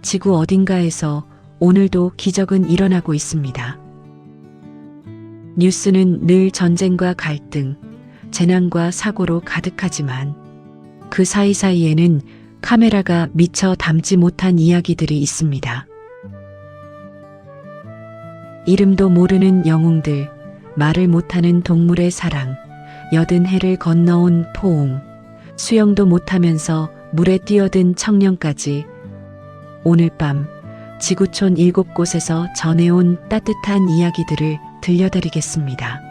지구 어딘가에서 오늘도 기적은 일어나고 있습니다. 뉴스는 늘 전쟁과 갈등, 재난과 사고로 가득하지만 그 사이사이에는 카메라가 미처 담지 못한 이야기들이 있습니다. 이름도 모르는 영웅들, 말을 못하는 동물의 사랑, 여든 해를 건너온 포옹, 수영도 못하면서 물에 뛰어든 청년까지 오늘 밤 지구촌 7곳에서 전해온 따뜻한 이야기들을 들려드리겠습니다.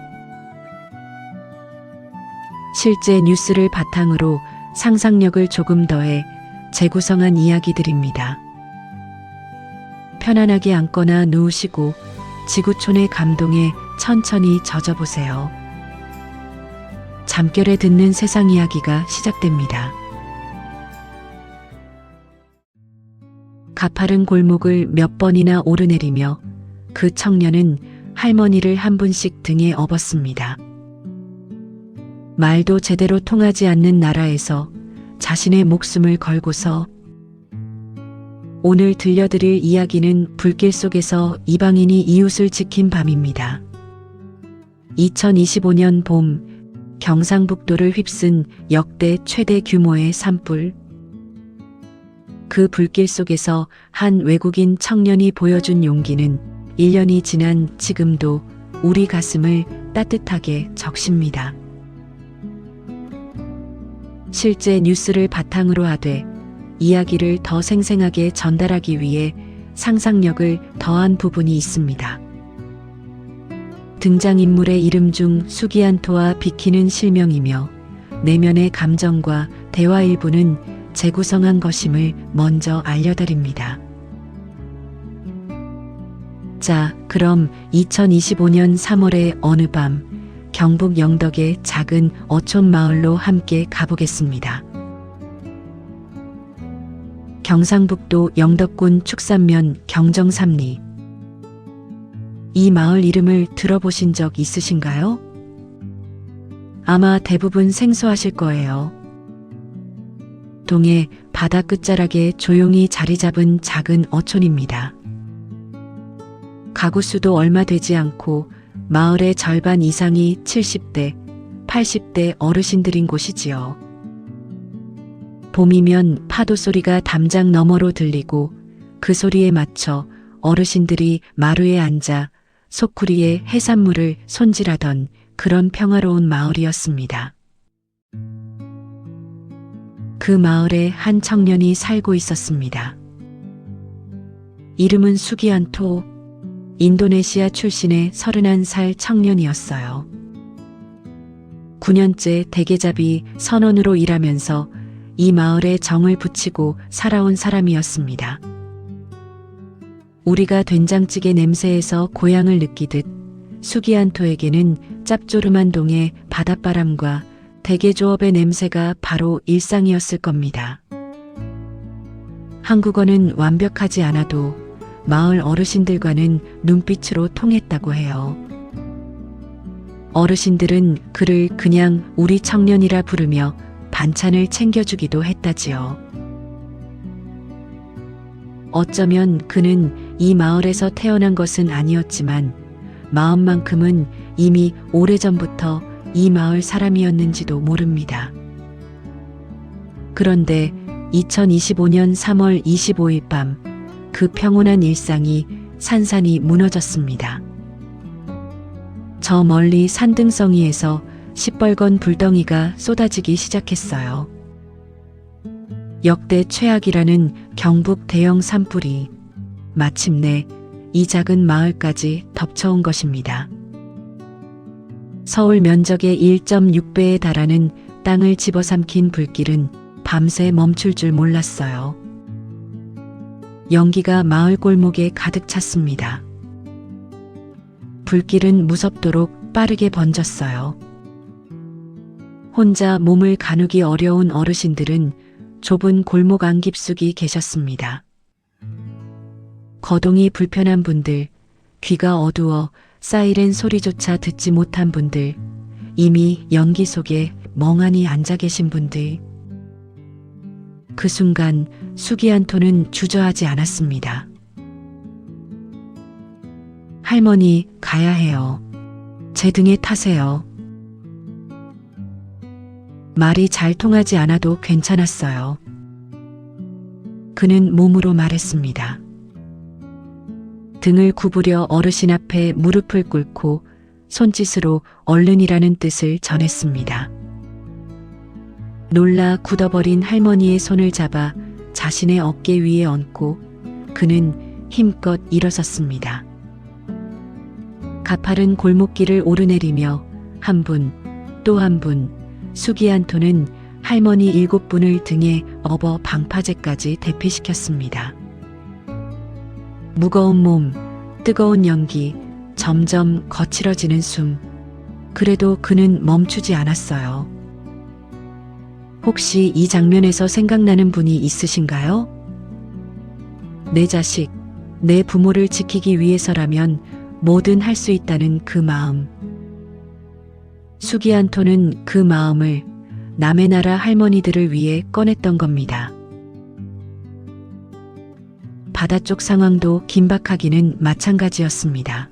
실제 뉴스를 바탕으로 상상력을 조금 더해 재구성한 이야기들입니다. 편안하게 앉거나 누우시고 지구촌의 감동에 천천히 젖어보세요. 잠결에 듣는 세상 이야기가 시작됩니다. 가파른 골목을 몇 번이나 오르내리며 그 청년은 할머니를 한 분씩 등에 업었습니다. 말도 제대로 통하지 않는 나라에서 자신의 목숨을 걸고서 오늘 들려드릴 이야기는 불길 속에서 이방인이 이웃을 지킨 밤입니다. 2025년 봄 경상북도를 휩쓴 역대 최대 규모의 산불. 그 불길 속에서 한 외국인 청년이 보여준 용기는 1년이 지난 지금도 우리 가슴을 따뜻하게 적십니다. 실제 뉴스를 바탕으로 하되 이야기를 더 생생하게 전달하기 위해 상상력을 더한 부분이 있습니다. 등장인물의 이름 중 수기안토와 비키는 실명이며 내면의 감정과 대화 일부는 재구성한 것임을 먼저 알려드립니다. 자, 그럼 2025년 3월의 어느 밤 경북 영덕의 작은 어촌 마을로 함께 가보겠습니다. 경상북도 영덕군 축산면 경정삼리. 이 마을 이름을 들어보신 적 있으신가요? 아마 대부분 생소하실 거예요. 동해 바다 끝자락에 조용히 자리 잡은 작은 어촌입니다. 가구 수도 얼마 되지 않고 마을의 절반 이상이 70대, 80대 어르신들인 곳이지요. 봄이면 파도 소리가 담장 너머로 들리고 그 소리에 맞춰 어르신들이 마루에 앉아 소쿠리에 해산물을 손질하던 그런 평화로운 마을이었습니다. 그 마을에 한 청년이 살고 있었습니다. 이름은 수기안토, 인도네시아 출신의 31살 청년이었어요. 9년째 대게잡이 선원으로 일하면서 이 마을에 정을 붙이고 살아온 사람이었습니다. 우리가 된장찌개 냄새에서 고향을 느끼듯 수기안토에게는 짭조름한 동의 바닷바람과 대게조업의 냄새가 바로 일상이었을 겁니다. 한국어는 완벽하지 않아도 마을 어르신들과는 눈빛으로 통했다고 해요. 어르신들은 그를 그냥 우리 청년이라 부르며 반찬을 챙겨주기도 했다지요. 어쩌면 그는 이 마을에서 태어난 것은 아니었지만 마음만큼은 이미 오래전부터 이 마을 사람이었는지도 모릅니다. 그런데 2025년 3월 25일 밤 그 평온한 일상이 산산이 무너졌습니다. 저 멀리 산등성이에서 시뻘건 불덩이가 쏟아지기 시작했어요. 역대 최악이라는 경북 대형 산불이 마침내 이 작은 마을까지 덮쳐온 것입니다. 서울 면적의 1.6배에 달하는 땅을 집어삼킨 불길은 밤새 멈출 줄 몰랐어요. 연기가 마을 골목에 가득 찼습니다. 불길은 무섭도록 빠르게 번졌어요. 혼자 몸을 가누기 어려운 어르신들은 좁은 골목 안 깊숙이 계셨습니다. 거동이 불편한 분들, 귀가 어두워 사이렌 소리조차 듣지 못한 분들, 이미 연기 속에 멍하니 앉아 계신 분들. 그 순간 수기안토는 주저하지 않았습니다. 할머니, 가야 해요. 제 등에 타세요. 말이 잘 통하지 않아도 괜찮았어요. 그는 몸으로 말했습니다. 등을 구부려 어르신 앞에 무릎을 꿇고 손짓으로 얼른이라는 뜻을 전했습니다. 놀라 굳어버린 할머니의 손을 잡아 자신의 어깨 위에 얹고 그는 힘껏 일어섰습니다. 가파른 골목길을 오르내리며 한 분, 또 한 분, 수기안토는 할머니 7분을 등에 업어 방파제까지 대피시켰습니다. 무거운 몸, 뜨거운 연기, 점점 거칠어지는 숨. 그래도 그는 멈추지 않았어요. 혹시 이 장면에서 생각나는 분이 있으신가요? 내 자식, 내 부모를 지키기 위해서라면 뭐든 할 수 있다는 그 마음. 수기안토는 그 마음을 남의 나라 할머니들을 위해 꺼냈던 겁니다. 바다 쪽 상황도 긴박하기는 마찬가지였습니다.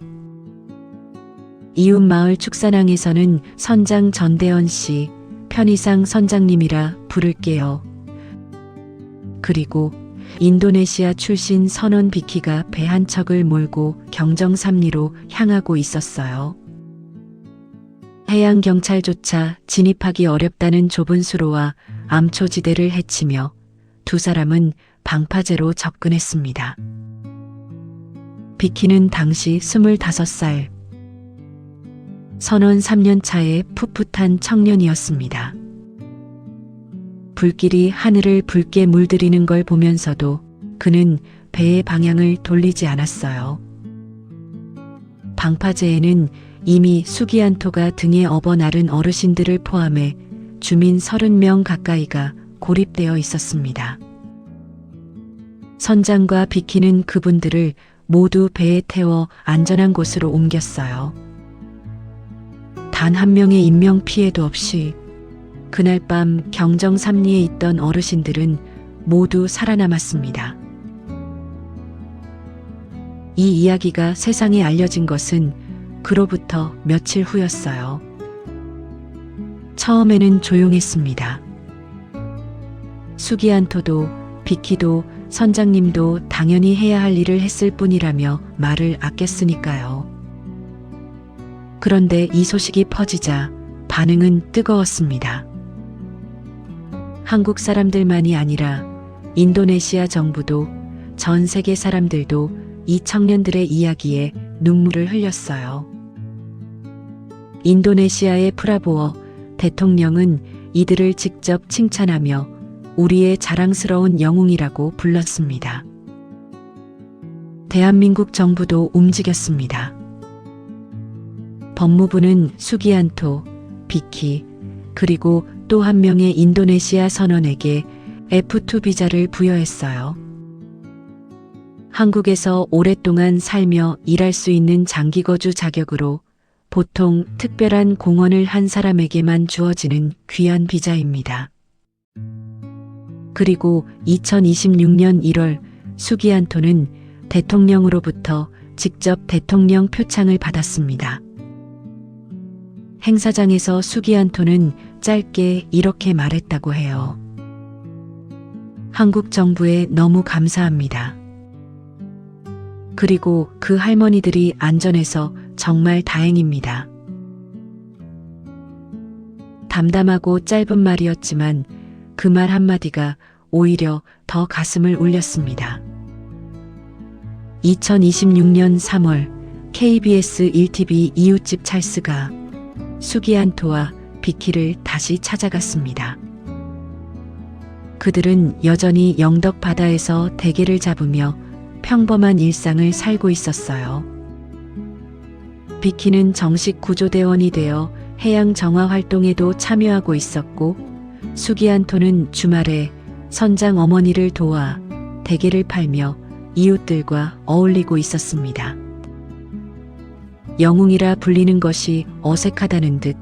이웃 마을 축산항에서는 선장 전대원 씨, 편의상 선장님이라 부를게요. 그리고 인도네시아 출신 선원 비키가 배 한 척을 몰고 경정삼리로 향하고 있었어요. 해양경찰조차 진입하기 어렵다는 좁은 수로와 암초지대를 헤치며 두 사람은 방파제로 접근했습니다. 비키는 당시 25살, 선원 3년 차의 풋풋한 청년이었습니다. 불길이 하늘을 붉게 물들이는 걸 보면서도 그는 배의 방향을 돌리지 않았어요. 방파제에는 이미 수기안토가 등에 업어 나른 어르신들을 포함해 주민 30명 가까이가 고립되어 있었습니다. 선장과 비키는 그분들을 모두 배에 태워 안전한 곳으로 옮겼어요. 단 한 명의 인명 피해도 없이 그날 밤 경정삼리에 있던 어르신들은 모두 살아남았습니다. 이 이야기가 세상에 알려진 것은 그로부터 며칠 후였어요. 처음에는 조용했습니다. 수기안토도 비키도 선장님도 당연히 해야 할 일을 했을 뿐이라며 말을 아꼈으니까요. 그런데 이 소식이 퍼지자 반응은 뜨거웠습니다. 한국 사람들만이 아니라 인도네시아 정부도 전 세계 사람들도 이 청년들의 이야기에 눈물을 흘렸어요. 인도네시아의 프라보어 대통령은 이들을 직접 칭찬하며 우리의 자랑스러운 영웅이라고 불렀습니다. 대한민국 정부도 움직였습니다. 법무부는 수기안토, 비키, 그리고 또 한 명의 인도네시아 선원에게 F2 비자를 부여했어요. 한국에서 오랫동안 살며 일할 수 있는 장기거주 자격으로 보통 특별한 공헌을 한 사람에게만 주어지는 귀한 비자입니다. 그리고 2026년 1월 수기안토는 대통령으로부터 직접 대통령 표창을 받았습니다. 행사장에서 수기안토는 짧게 이렇게 말했다고 해요. 한국 정부에 너무 감사합니다. 그리고 그 할머니들이 안전해서 정말 다행입니다. 담담하고 짧은 말이었지만 그 말 한마디가 오히려 더 가슴을 울렸습니다. 2026년 3월 KBS 1TV 이웃집 찰스가 수기안토와 비키를 다시 찾아갔습니다. 그들은 여전히 영덕 바다에서 대게를 잡으며 평범한 일상을 살고 있었어요. 비키는 정식 구조대원이 되어 해양 정화 활동에도 참여하고 있었고, 수기안토는 주말에 선장 어머니를 도와 대게를 팔며 이웃들과 어울리고 있었습니다. 영웅이라 불리는 것이 어색하다는 듯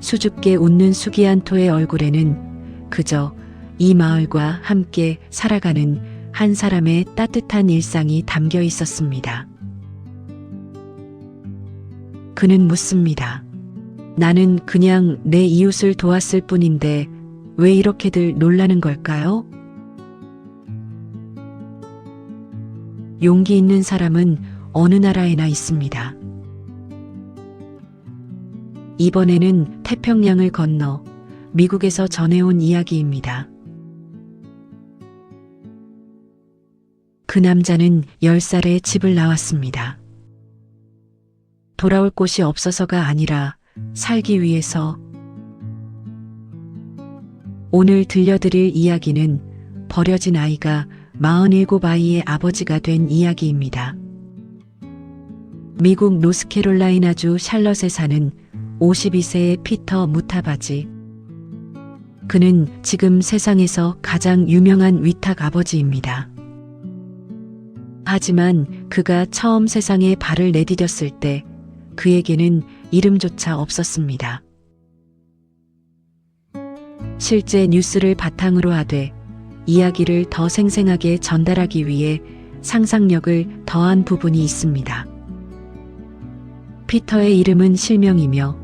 수줍게 웃는 수기안토의 얼굴에는 그저 이 마을과 함께 살아가는 한 사람의 따뜻한 일상이 담겨 있었습니다. 그는 묻습니다. 나는 그냥 내 이웃을 도왔을 뿐인데 왜 이렇게들 놀라는 걸까요? 용기 있는 사람은 어느 나라에나 있습니다. 이번에는 태평양을 건너 미국에서 전해온 이야기입니다. 그 남자는 10살에 집을 나왔습니다. 돌아올 곳이 없어서가 아니라 살기 위해서. 오늘 들려드릴 이야기는 버려진 아이가 47아이의 아버지가 된 이야기입니다. 미국 노스캐롤라이나주 샬럿에 사는 52세의 피터 무타바지. 그는 지금 세상에서 가장 유명한 위탁 아버지입니다. 하지만 그가 처음 세상에 발을 내디뎠을 때 그에게는 이름조차 없었습니다. 실제 뉴스를 바탕으로 하되 이야기를 더 생생하게 전달하기 위해 상상력을 더한 부분이 있습니다. 피터의 이름은 실명이며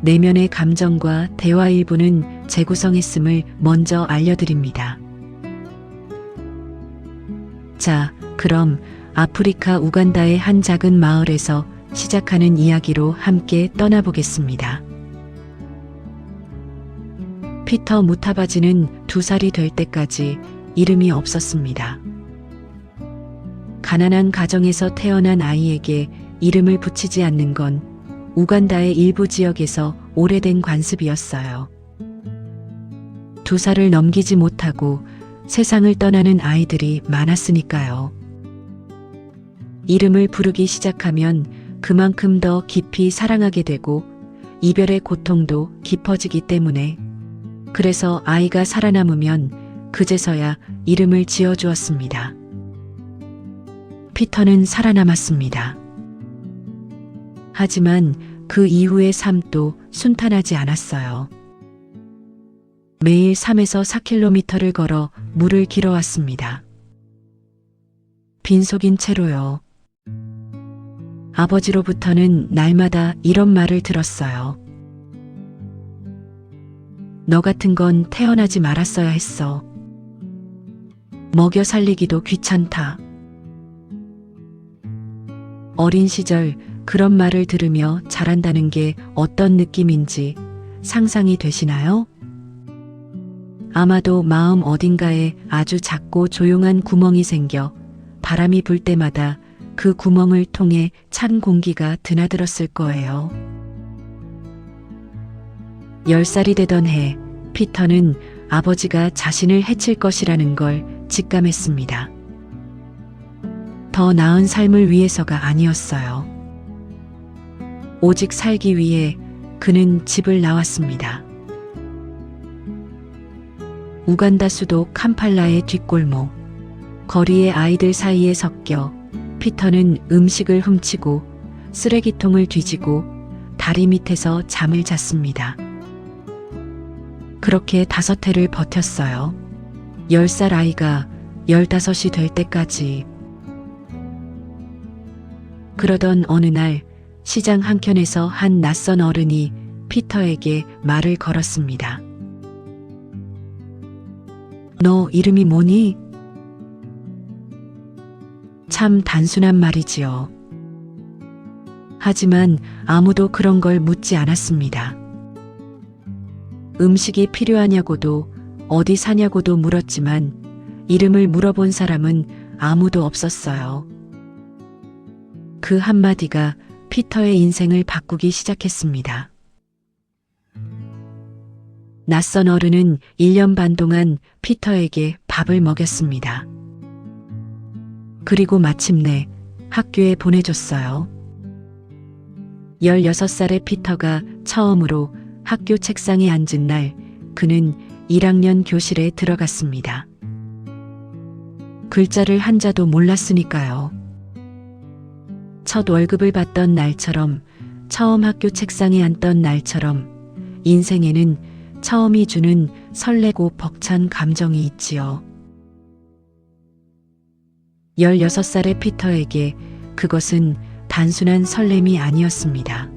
내면의 감정과 대화 일부는 재구성했음을 먼저 알려드립니다. 자, 그럼 아프리카 우간다의 한 작은 마을에서 시작하는 이야기로 함께 떠나보겠습니다. 피터 무타바지는 2살이 될 때까지 이름이 없었습니다. 가난한 가정에서 태어난 아이에게 이름을 붙이지 않는 건 우간다의 일부 지역에서 오래된 관습이었어요. 2살을 넘기지 못하고 세상을 떠나는 아이들이 많았으니까요. 이름을 부르기 시작하면 그만큼 더 깊이 사랑하게 되고 이별의 고통도 깊어지기 때문에, 그래서 아이가 살아남으면 그제서야 이름을 지어주었습니다. 피터는 살아남았습니다. 하지만 그 이후의 삶도 순탄하지 않았어요. 매일 3에서 4km를 걸어 물을 길어왔습니다. 빈속인 채로요. 아버지로부터는 날마다 이런 말을 들었어요. 너 같은 건 태어나지 말았어야 했어. 먹여 살리기도 귀찮다. 어린 시절 그런 말을 들으며 자란다는 게 어떤 느낌인지 상상이 되시나요? 아마도 마음 어딘가에 아주 작고 조용한 구멍이 생겨 바람이 불 때마다 그 구멍을 통해 찬 공기가 드나들었을 거예요. 10살이 되던 해, 피터는 아버지가 자신을 해칠 것이라는 걸 직감했습니다. 더 나은 삶을 위해서가 아니었어요. 오직 살기 위해 그는 집을 나왔습니다. 우간다 수도 캄팔라의 뒷골목, 거리의 아이들 사이에 섞여 피터는 음식을 훔치고 쓰레기통을 뒤지고 다리 밑에서 잠을 잤습니다. 그렇게 5해를 버텼어요. 10살 아이가 15이 될 때까지. 그러던 어느 날 시장 한켠에서 한 낯선 어른이 피터에게 말을 걸었습니다. 너 이름이 뭐니? 참 단순한 말이지요. 하지만 아무도 그런 걸 묻지 않았습니다. 음식이 필요하냐고도 어디 사냐고도 물었지만 이름을 물어본 사람은 아무도 없었어요. 그 한마디가 피터의 인생을 바꾸기 시작했습니다. 낯선 어른은 1년 반 동안 피터에게 밥을 먹였습니다. 그리고 마침내 학교에 보내줬어요. 16살의 피터가 처음으로 학교 책상에 앉은 날, 그는 1학년 교실에 들어갔습니다. 글자를 한자도 몰랐으니까요. 첫 월급을 받던 날처럼, 처음 학교 책상에 앉던 날처럼 인생에는 처음이 주는 설레고 벅찬 감정이 있지요. 16살의 피터에게 그것은 단순한 설렘이 아니었습니다.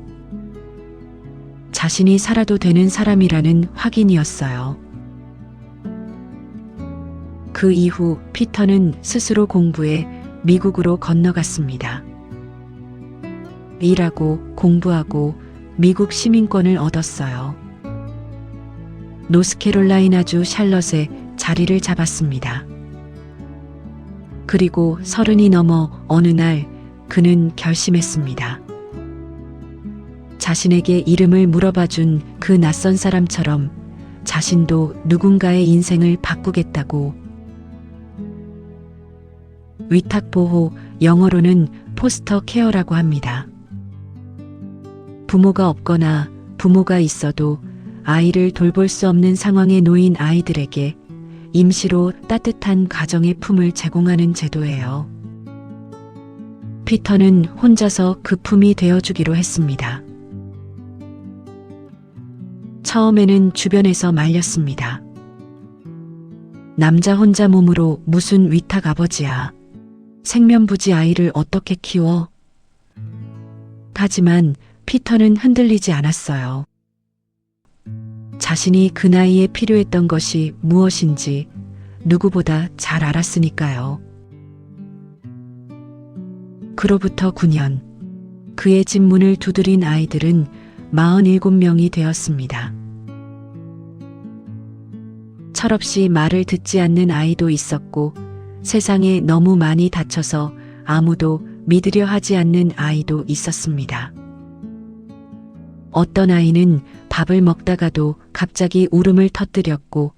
자신이 살아도 되는 사람이라는 확인이었어요. 그 이후 피터는 스스로 공부해 미국으로 건너갔습니다. 일하고 공부하고 미국 시민권을 얻었어요. 노스캐롤라이나주 샬럿에 자리를 잡았습니다. 그리고 30이 넘어 어느 날 그는 결심했습니다. 자신에게 이름을 물어봐준 그 낯선 사람처럼 자신도 누군가의 인생을 바꾸겠다고. 위탁보호, 영어로는 포스터 케어라고 합니다. 부모가 없거나 부모가 있어도 아이를 돌볼 수 없는 상황에 놓인 아이들에게 임시로 따뜻한 가정의 품을 제공하는 제도예요. 피터는 혼자서 그 품이 되어주기로 했습니다. 처음에는 주변에서 말렸습니다. 남자 혼자 몸으로 무슨 위탁 아버지야. 생면부지 아이를 어떻게 키워? 하지만 피터는 흔들리지 않았어요. 자신이 그 나이에 필요했던 것이 무엇인지 누구보다 잘 알았으니까요. 그로부터 9년, 그의 집 문을 두드린 아이들은 47명이 되었습니다. 철없이 말을 듣지 않는 아이도 있었고, 세상에 너무 많이 다쳐서 아무도 믿으려 하지 않는 아이도 있었습니다. 어떤 아이는 밥을 먹다가도 갑자기 울음을 터뜨렸고,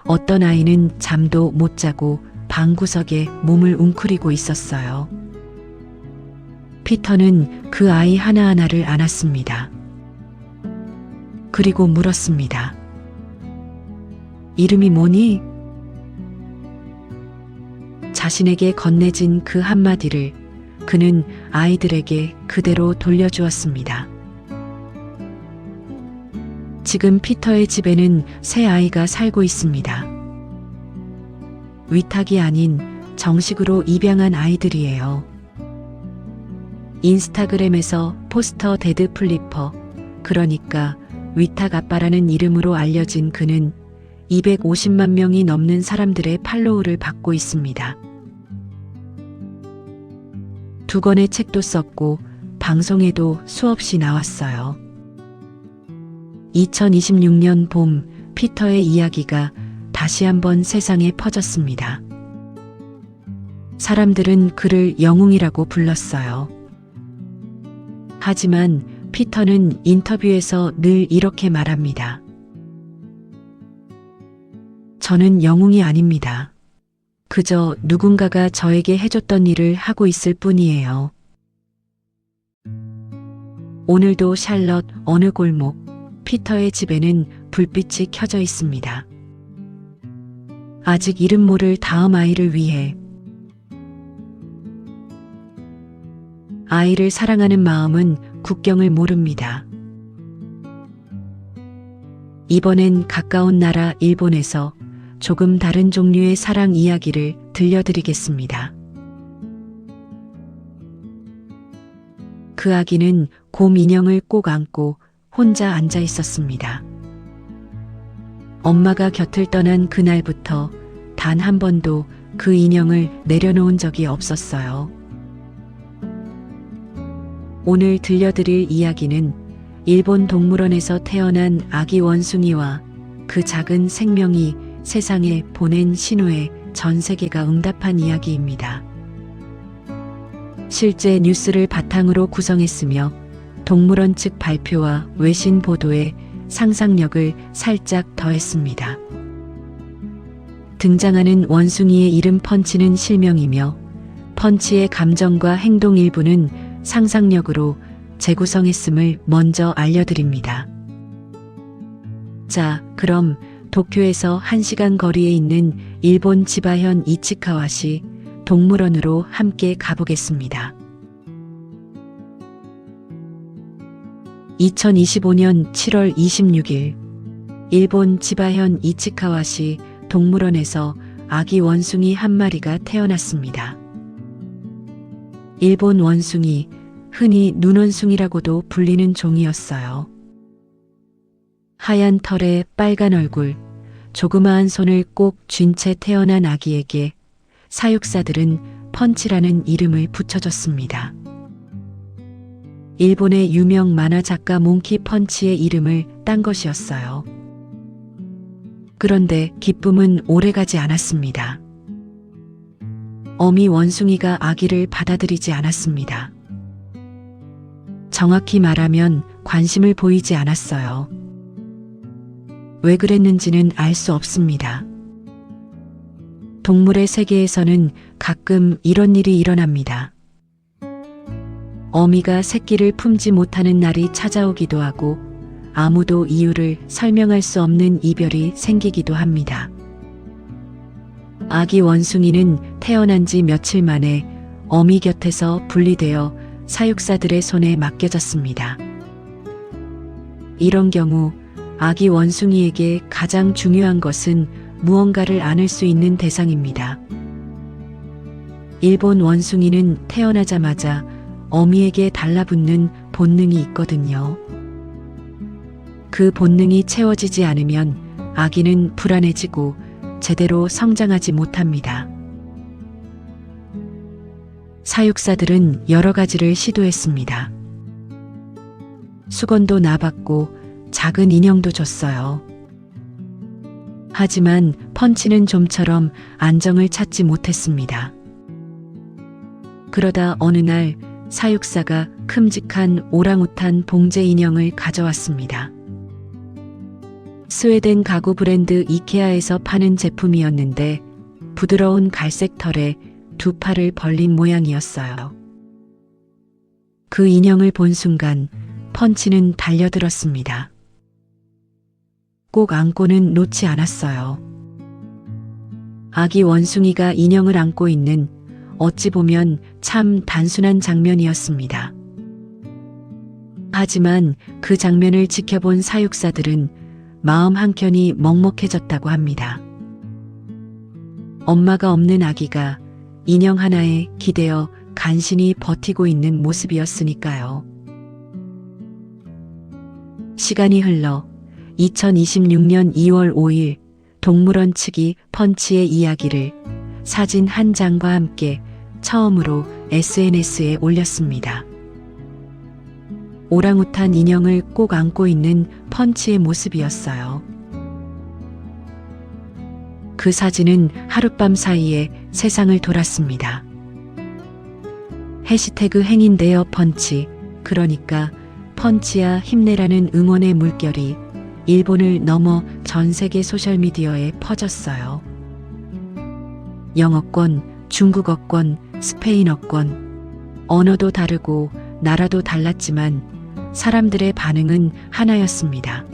어떤 아이는 잠도 못 자고 방구석에 몸을 웅크리고 있었어요. 피터는 그 아이 하나하나를 안았습니다. 그리고 물었습니다. 이름이 뭐니? 자신에게 건네진 그 한마디를 그는 아이들에게 그대로 돌려주었습니다. 지금 피터의 집에는 새 아이가 살고 있습니다. 위탁이 아닌 정식으로 입양한 아이들이에요. 인스타그램에서 포스터 데드 플리퍼, 그러니까 위탁 아빠라는 이름으로 알려진 그는 250만 명이 넘는 사람들의 팔로우를 받고 있습니다. 2권의 책도 썼고 방송에도 수없이 나왔어요. 2026년 봄 피터의 이야기가 다시 한번 세상에 퍼졌습니다. 사람들은 그를 영웅이라고 불렀어요. 하지만 피터는 인터뷰에서 늘 이렇게 말합니다. 저는 영웅이 아닙니다. 그저 누군가가 저에게 해줬던 일을 하고 있을 뿐이에요. 오늘도 샬럿 어느 골목, 피터의 집에는 불빛이 켜져 있습니다. 아직 이름 모를 다음 아이를 위해. 아이를 사랑하는 마음은 국경을 모릅니다. 이번엔 가까운 나라 일본에서 조금 다른 종류의 사랑 이야기를 들려드리겠습니다. 그 아기는 곰 인형을 꼭 안고 혼자 앉아 있었습니다. 엄마가 곁을 떠난 그날부터 단 한 번도 그 인형을 내려놓은 적이 없었어요. 오늘 들려드릴 이야기는 일본 동물원에서 태어난 아기 원숭이와 그 작은 생명이 세상에 보낸 신호에 전 세계가 응답한 이야기입니다. 실제 뉴스를 바탕으로 구성했으며 동물원 측 발표와 외신 보도에 상상력을 살짝 더했습니다. 등장하는 원숭이의 이름 펀치는 실명이며 펀치의 감정과 행동 일부는 상상력으로 재구성했음을 먼저 알려드립니다. 자, 그럼 도쿄에서 1시간 거리에 있는 일본 지바현 이치카와시 동물원으로 함께 가보겠습니다. 2025년 7월 26일 일본 지바현 이치카와시 동물원에서 아기 원숭이 한 마리가 태어났습니다. 일본 원숭이, 흔히 눈원숭이라고도 불리는 종이었어요. 하얀 털에 빨간 얼굴, 조그마한 손을 꼭 쥔 채 태어난 아기에게 사육사들은 펀치라는 이름을 붙여줬습니다. 일본의 유명 만화 작가 몽키 펀치의 이름을 딴 것이었어요. 그런데 기쁨은 오래가지 않았습니다. 어미 원숭이가 아기를 받아들이지 않았습니다. 정확히 말하면 관심을 보이지 않았어요. 왜 그랬는지는 알 수 없습니다. 동물의 세계에서는 가끔 이런 일이 일어납니다. 어미가 새끼를 품지 못하는 날이 찾아오기도 하고 아무도 이유를 설명할 수 없는 이별이 생기기도 합니다. 아기 원숭이는 태어난 지 며칠 만에 어미 곁에서 분리되어 사육사들의 손에 맡겨졌습니다. 이런 경우 아기 원숭이에게 가장 중요한 것은 무언가를 안을 수 있는 대상입니다. 일본 원숭이는 태어나자마자 어미에게 달라붙는 본능이 있거든요. 그 본능이 채워지지 않으면 아기는 불안해지고 제대로 성장하지 못합니다. 사육사들은 여러 가지를 시도했습니다. 수건도 놔봤고 작은 인형도 줬어요. 하지만 펀치는 좀처럼 안정을 찾지 못했습니다. 그러다 어느 날 사육사가 큼직한 오랑우탄 봉제 인형을 가져왔습니다. 스웨덴 가구 브랜드 이케아에서 파는 제품이었는데 부드러운 갈색 털에 두 팔을 벌린 모양이었어요. 그 인형을 본 순간 펀치는 달려들었습니다. 꼭 안고는 놓지 않았어요. 아기 원숭이가 인형을 안고 있는 어찌 보면 참 단순한 장면이었습니다. 하지만 그 장면을 지켜본 사육사들은 마음 한켠이 먹먹해졌다고 합니다. 엄마가 없는 아기가 인형 하나에 기대어 간신히 버티고 있는 모습이었으니까요. 시간이 흘러 2026년 2월 5일 동물원 측이 펀치의 이야기를 사진 한 장과 함께 처음으로 SNS에 올렸습니다. 오랑우탄 인형을 꼭 안고 있는 펀치의 모습이었어요. 그 사진은 하룻밤 사이에 세상을 돌았습니다. 해시태그 행인데요 펀치, 그러니까 펀치야 힘내라는 응원의 물결이 일본을 넘어 전 세계 소셜미디어에 퍼졌어요. 영어권, 중국어권, 스페인어권, 언어도 다르고 나라도 달랐지만 사람들의 반응은 하나였습니다.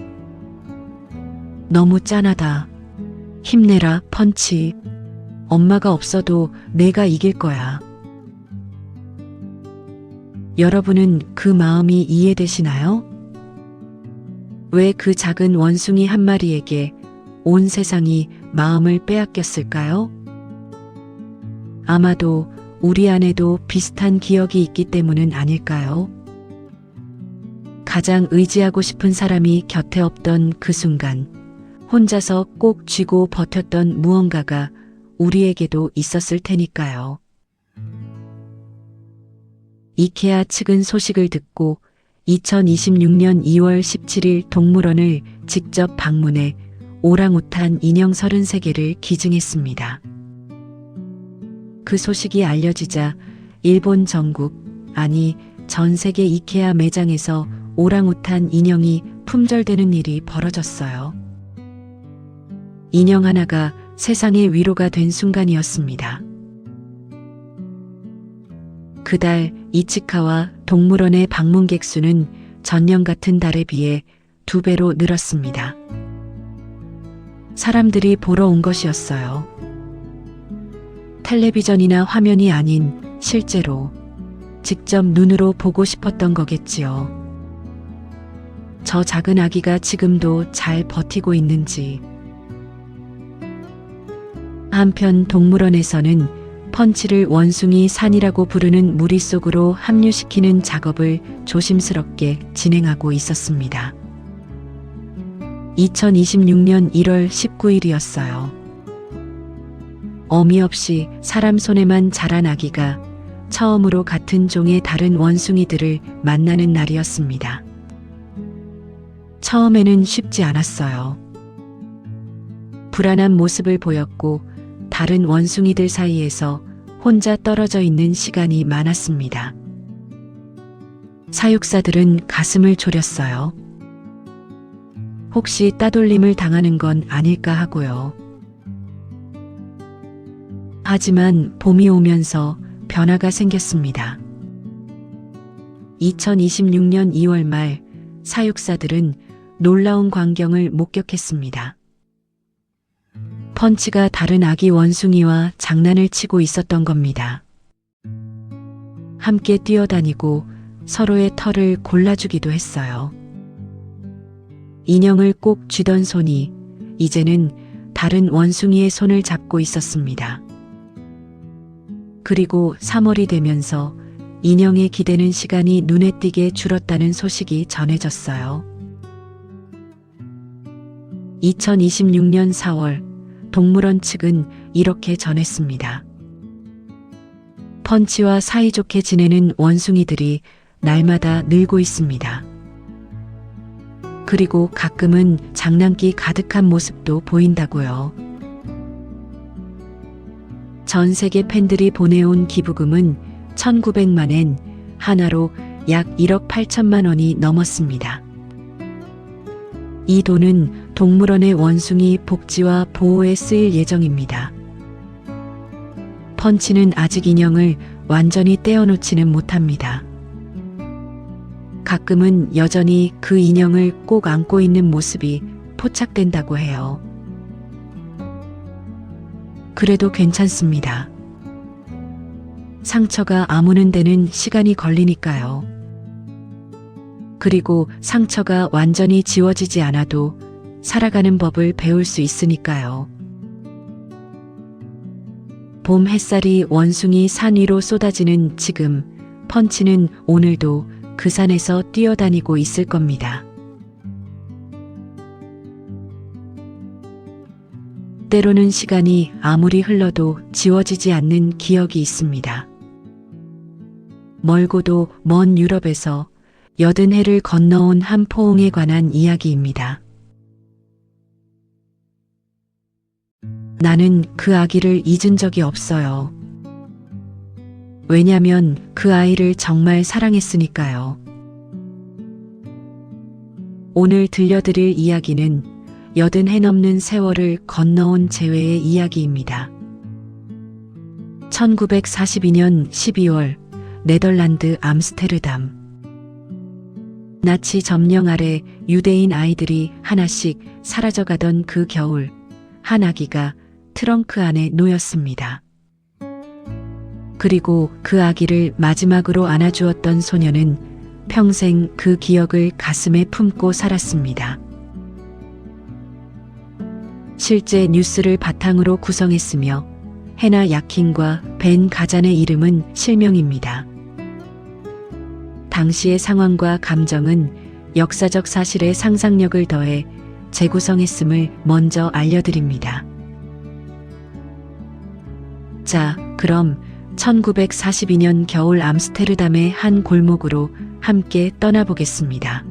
너무 짠하다. 힘내라, 펀치. 엄마가 없어도 내가 이길 거야. 여러분은 그 마음이 이해되시나요? 왜 그 작은 원숭이 한 마리에게 온 세상이 마음을 빼앗겼을까요? 아마도 우리 안에도 비슷한 기억이 있기 때문은 아닐까요? 가장 의지하고 싶은 사람이 곁에 없던 그 순간, 혼자서 꼭 쥐고 버텼던 무언가가 우리에게도 있었을 테니까요. 이케아 측은 소식을 듣고 2026년 2월 17일 동물원을 직접 방문해 오랑우탄 인형 33개를 기증했습니다. 그 소식이 알려지자 일본 전국, 아니 전 세계 이케아 매장에서 오랑우탄 인형이 품절되는 일이 벌어졌어요. 인형 하나가 세상의 위로가 된 순간이었습니다. 그달 이치카와 동물원의 방문객 수는 전년 같은 달에 비해 2배로 늘었습니다. 사람들이 보러 온 것이었어요. 텔레비전이나 화면이 아닌 실제로 직접 눈으로 보고 싶었던 거겠지요. 저 작은 아기가 지금도 잘 버티고 있는지. 한편 동물원에서는 펀치를 원숭이 산이라고 부르는 무리 속으로 합류시키는 작업을 조심스럽게 진행하고 있었습니다. 2026년 1월 19일이었어요. 어미 없이 사람 손에만 자란 아기가 처음으로 같은 종의 다른 원숭이들을 만나는 날이었습니다. 처음에는 쉽지 않았어요. 불안한 모습을 보였고 다른 원숭이들 사이에서 혼자 떨어져 있는 시간이 많았습니다. 사육사들은 가슴을 졸였어요. 혹시 따돌림을 당하는 건 아닐까 하고요. 하지만 봄이 오면서 변화가 생겼습니다. 2026년 2월 말 사육사들은 놀라운 광경을 목격했습니다. 펀치가 다른 아기 원숭이와 장난을 치고 있었던 겁니다. 함께 뛰어다니고 서로의 털을 골라주기도 했어요. 인형을 꼭 쥐던 손이 이제는 다른 원숭이의 손을 잡고 있었습니다. 그리고 3월이 되면서 인형에 기대는 시간이 눈에 띄게 줄었다는 소식이 전해졌어요. 2026년 4월 동물원 측은 이렇게 전했습니다. 펀치와 사이좋게 지내는 원숭이들이 날마다 늘고 있습니다. 그리고 가끔은 장난기 가득한 모습도 보인다고요. 전 세계 팬들이 보내온 기부금은 1900만 엔, 하나로 약 1억 8천만 원이 넘었습니다. 이 돈은 동물원의 원숭이 복지와 보호에 쓰일 예정입니다. 펀치는 아직 인형을 완전히 떼어놓지는 못합니다. 가끔은 여전히 그 인형을 꼭 안고 있는 모습이 포착된다고 해요. 그래도 괜찮습니다. 상처가 아무는 데는 시간이 걸리니까요. 그리고 상처가 완전히 지워지지 않아도 살아가는 법을 배울 수 있으니까요. 봄 햇살이 원숭이 산 위로 쏟아지는 지금, 펀치는 오늘도 그 산에서 뛰어다니고 있을 겁니다. 때로는 시간이 아무리 흘러도 지워지지 않는 기억이 있습니다. 멀고도 먼 유럽에서 80해를 건너온 한 포옹에 관한 이야기입니다. 나는 그 아기를 잊은 적이 없어요. 왜냐면 그 아이를 정말 사랑했으니까요. 오늘 들려드릴 이야기는 80해 넘는 세월을 건너온 재회의 이야기입니다. 1942년 12월 네덜란드 암스테르담. 나치 점령 아래 유대인 아이들이 하나씩 사라져가던 그 겨울, 한 아기가 트렁크 안에 놓였습니다. 그리고 그 아기를 마지막으로 안아주었던 소녀는 평생 그 기억을 가슴에 품고 살았습니다. 실제 뉴스를 바탕으로 구성했으며 해나 야킨과 벤 가잔의 이름은 실명입니다. 당시의 상황과 감정은 역사적 사실에 상상력을 더해 재구성했음을 먼저 알려드립니다. 자, 그럼 1942년 겨울 암스테르담의 한 골목으로 함께 떠나보겠습니다.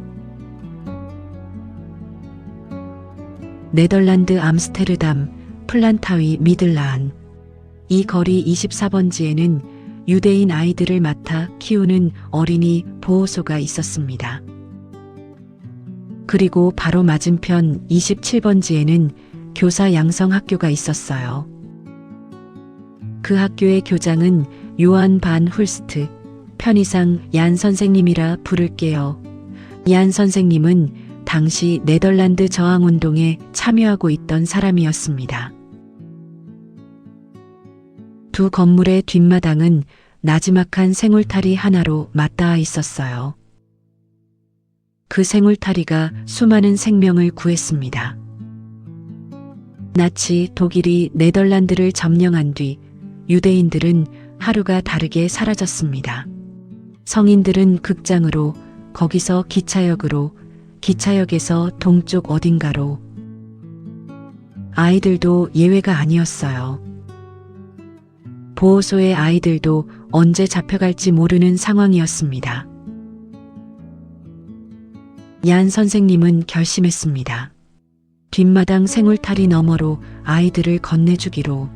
네덜란드 암스테르담 플란타위 미들라안. 이 거리 24번지에는 유대인 아이들을 맡아 키우는 어린이 보호소가 있었습니다. 그리고 바로 맞은편 27번지에는 교사 양성학교가 있었어요. 그 학교의 교장은 요한 반 훌스트, 편의상 얀 선생님이라 부를게요. 얀 선생님은 당시 네덜란드 저항운동에 참여하고 있던 사람이었습니다. 두 건물의 뒷마당은 나지막한 생울타리 하나로 맞닿아 있었어요. 그 생울타리가 수많은 생명을 구했습니다. 나치 독일이 네덜란드를 점령한 뒤 유대인들은 하루가 다르게 사라졌습니다. 성인들은 극장으로, 거기서 기차역으로, 기차역에서 동쪽 어딘가로. 아이들도 예외가 아니었어요. 보호소의 아이들도 언제 잡혀갈지 모르는 상황이었습니다. 얀 선생님은 결심했습니다. 뒷마당 생울타리 너머로 아이들을 건네주기로.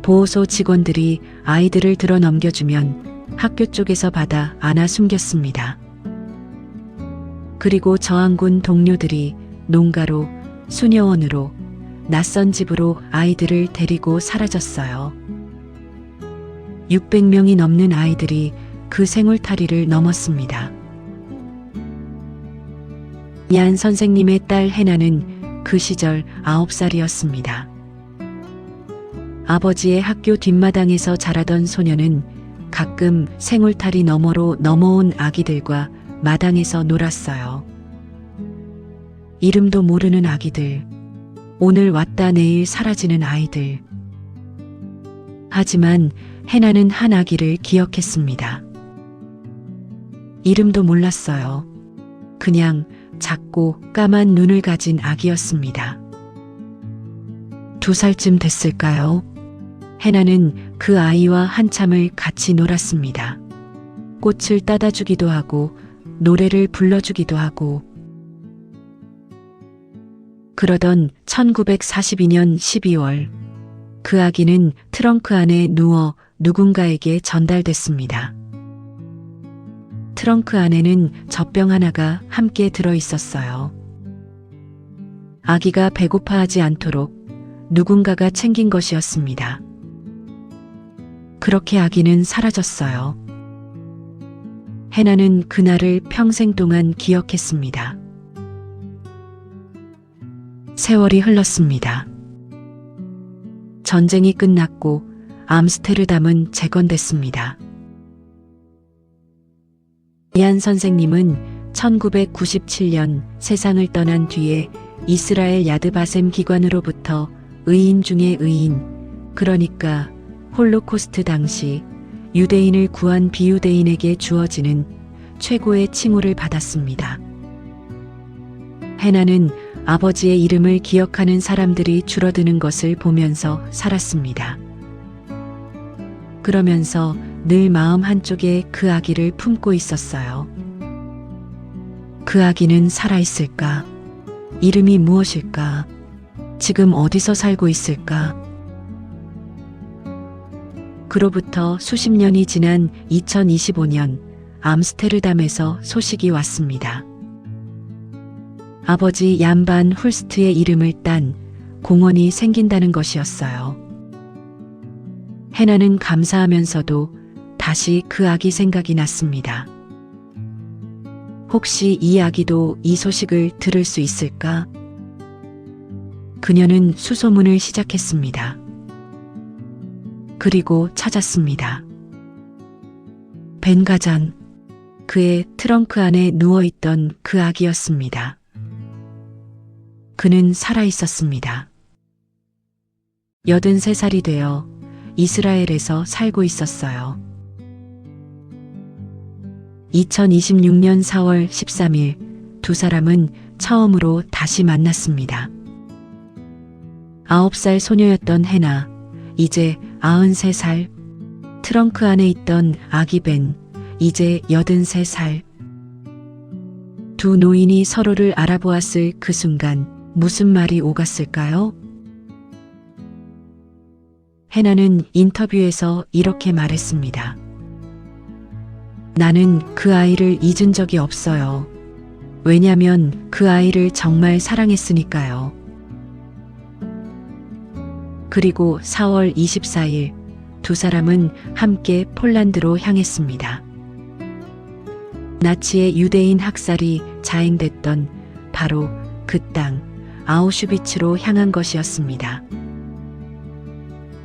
보호소 직원들이 아이들을 들어 넘겨주면 학교 쪽에서 받아 안아 숨겼습니다. 그리고 저항군 동료들이 농가로, 수녀원으로, 낯선 집으로 아이들을 데리고 사라졌어요. 600명이 넘는 아이들이 그 생울타리를 넘었습니다. 얀 선생님의 딸 헤나는 그 시절 9살이었습니다. 아버지의 학교 뒷마당에서 자라던 소녀는 가끔 생울타리 너머로 넘어온 아기들과 마당에서 놀았어요. 이름도 모르는 아기들, 오늘 왔다 내일 사라지는 아이들. 하지만 헤나는 한 아기를 기억했습니다. 이름도 몰랐어요. 그냥 작고 까만 눈을 가진 아기였습니다. 2살쯤 됐을까요? 헤나는 그 아이와 한참을 같이 놀았습니다. 꽃을 따다 주기도 하고 노래를 불러주기도 하고. 그러던 1942년 12월 그 아기는 트렁크 안에 누워 누군가에게 전달됐습니다. 트렁크 안에는 젖병 하나가 함께 들어 있었어요. 아기가 배고파하지 않도록 누군가가 챙긴 것이었습니다. 그렇게 아기는 사라졌어요. 헤나는 그날을 평생 동안 기억했습니다. 세월이 흘렀습니다. 전쟁이 끝났고 암스테르담은 재건됐습니다. 얀 선생님은 1997년 세상을 떠난 뒤에 이스라엘 야드바셈 기관으로부터 의인 중의 의인, 그러니까 홀로코스트 당시 유대인을 구한 비유대인에게 주어지는 최고의 칭호를 받았습니다. 헤나는 아버지의 이름을 기억하는 사람들이 줄어드는 것을 보면서 살았습니다. 그러면서 늘 마음 한쪽에 그 아기를 품고 있었어요. 그 아기는 살아있을까? 이름이 무엇일까? 지금 어디서 살고 있을까? 그로부터 수십 년이 지난 2025년 암스테르담에서 소식이 왔습니다. 아버지 얀반 훌스트의 이름을 딴 공원이 생긴다는 것이었어요. 헤나는 감사하면서도 다시 그 아기 생각이 났습니다. 혹시 이 아기도 이 소식을 들을 수 있을까? 그녀는 수소문을 시작했습니다. 그리고 찾았습니다. 벤가잔, 그의 트렁크 안에 누워있던 그 아기였습니다. 그는 살아있었습니다. 83살이 되어 이스라엘에서 살고 있었어요. 2026년 4월 13일 두 사람은 처음으로 다시 만났습니다. 9살 소녀였던 헤나, 이제 93살, 트렁크 안에 있던 아기 벤, 이제 83살. 두 노인이 서로를 알아보았을 그 순간 무슨 말이 오갔을까요? 헤나는 인터뷰에서 이렇게 말했습니다. 나는 그 아이를 잊은 적이 없어요. 왜냐면 그 아이를 정말 사랑했으니까요. 그리고 4월 24일 두 사람은 함께 폴란드로 향했습니다. 나치의 유대인 학살이 자행됐던 바로 그 땅 아우슈비츠로 향한 것이었습니다.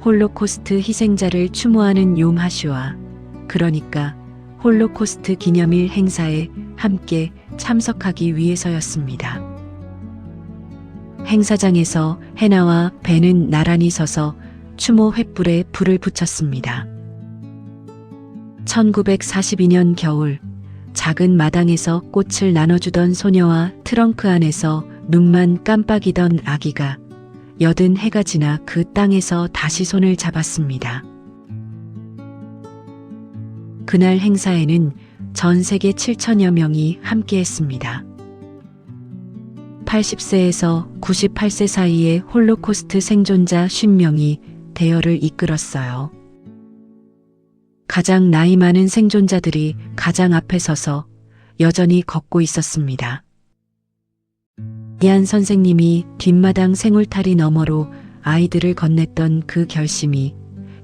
홀로코스트 희생자를 추모하는 욤 하슈아, 그러니까 홀로코스트 기념일 행사에 함께 참석하기 위해서였습니다. 행사장에서 해나와 배는 나란히 서서 추모 횃불에 불을 붙였습니다. 1942년 겨울, 작은 마당에서 꽃을 나눠주던 소녀와 트렁크 안에서 눈만 깜빡이던 아기가 여든 해가 지나 그 땅에서 다시 손을 잡았습니다. 그날 행사에는 전 세계 7천여 명이 함께했습니다. 80세에서 98세 사이의 홀로코스트 생존자 50명이 대여를 이끌었어요. 가장 나이 많은 생존자들이 가장 앞에 서서 여전히 걷고 있었습니다. 이한 선생님이 뒷마당 생울타리 너머로 아이들을 건넸던 그 결심이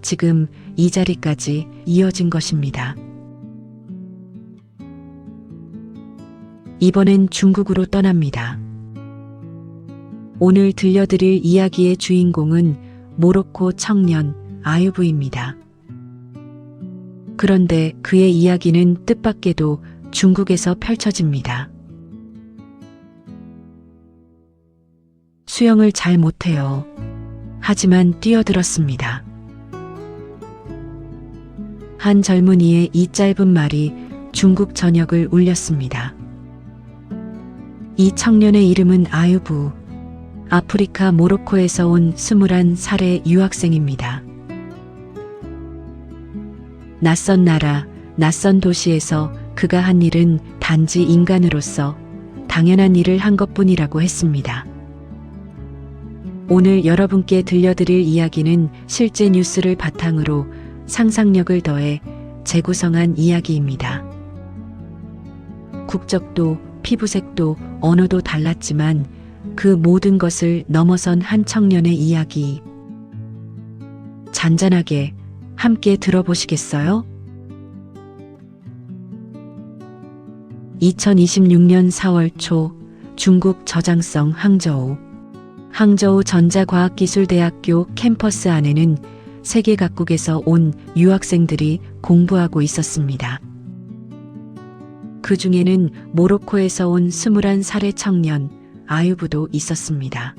지금 이 자리까지 이어진 것입니다. 이번엔 중국으로 떠납니다. 오늘 들려드릴 이야기의 주인공은 모로코 청년 아유브입니다. 그런데 그의 이야기는 뜻밖에도 중국에서 펼쳐집니다. 수영을 잘 못해요. 하지만 뛰어들었습니다. 한 젊은이의 이 짧은 말이 중국 전역을 울렸습니다. 이 청년의 이름은 아유브, 아프리카 모로코에서 온 21살의 유학생입니다. 낯선 나라, 낯선 도시에서 그가 한 일은 단지 인간으로서 당연한 일을 한 것뿐이라고 했습니다. 오늘 여러분께 들려드릴 이야기는 실제 뉴스를 바탕으로 상상력을 더해 재구성한 이야기입니다. 국적도, 피부색도, 언어도 달랐지만 그 모든 것을 넘어선 한 청년의 이야기. 잔잔하게 함께 들어보시겠어요? 2026년 4월 초 중국 저장성 항저우 전자과학기술대학교 캠퍼스 안에는 세계 각국에서 온 유학생들이 공부하고 있었습니다. 그 중에는 모로코에서 온 21살의 청년 아유브도 있었습니다.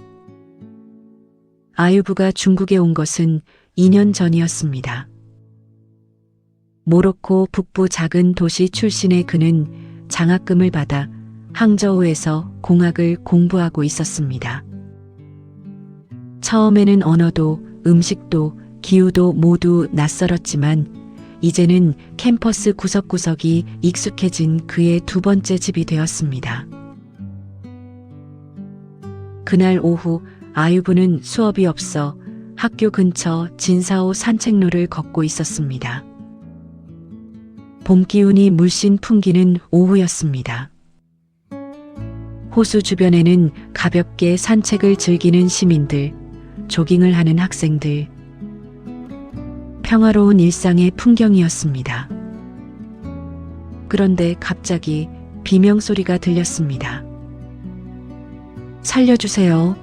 아유브가 중국에 온 것은 2년 전이었습니다. 모로코 북부 작은 도시 출신의 그는 장학금을 받아 항저우에서 공학을 공부하고 있었습니다. 처음에는 언어도 음식도 기후도 모두 낯설었지만 이제는 캠퍼스 구석구석이 익숙해진 그의 두 번째 집이 되었습니다. 그날 오후 아유브는 수업이 없어 학교 근처 진사오 산책로를 걷고 있었습니다. 봄 기운이 물씬 풍기는 오후였습니다. 호수 주변에는 가볍게 산책을 즐기는 시민들, 조깅을 하는 학생들, 평화로운 일상의 풍경이었습니다. 그런데 갑자기 비명소리가 들렸습니다. 살려주세요.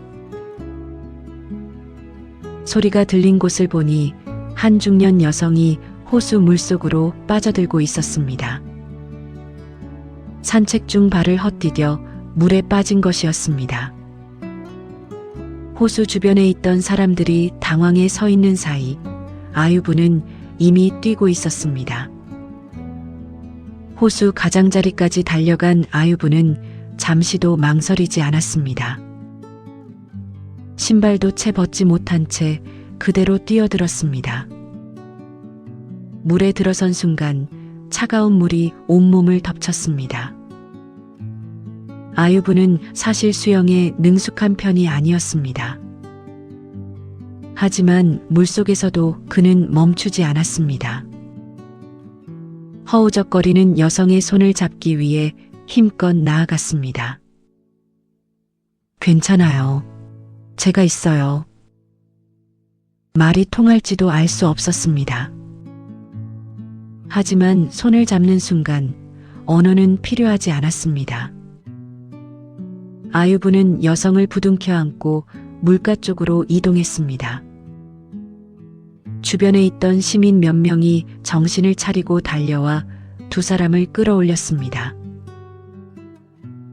소리가 들린 곳을 보니 한 중년 여성이 호수 물속으로 빠져들고 있었습니다. 산책 중 발을 헛디뎌 물에 빠진 것이었습니다. 호수 주변에 있던 사람들이 당황해 서 있는 사이 아유브는 이미 뛰고 있었습니다. 호수 가장자리까지 달려간 아유브는 잠시도 망설이지 않았습니다. 신발도 채 벗지 못한 채 그대로 뛰어들었습니다. 물에 들어선 순간 차가운 물이 온몸을 덮쳤습니다. 아유브는 사실 수영에 능숙한 편이 아니었습니다. 하지만 물속에서도 그는 멈추지 않았습니다. 허우적거리는 여성의 손을 잡기 위해 힘껏 나아갔습니다. 괜찮아요. 제가 있어요. 말이 통할지도 알 수 없었습니다. 하지만 손을 잡는 순간 언어는 필요하지 않았습니다. 아유브는 여성을 부둥켜 안고 물가 쪽으로 이동했습니다. 주변에 있던 시민 몇 명이 정신을 차리고 달려와 두 사람을 끌어올렸습니다.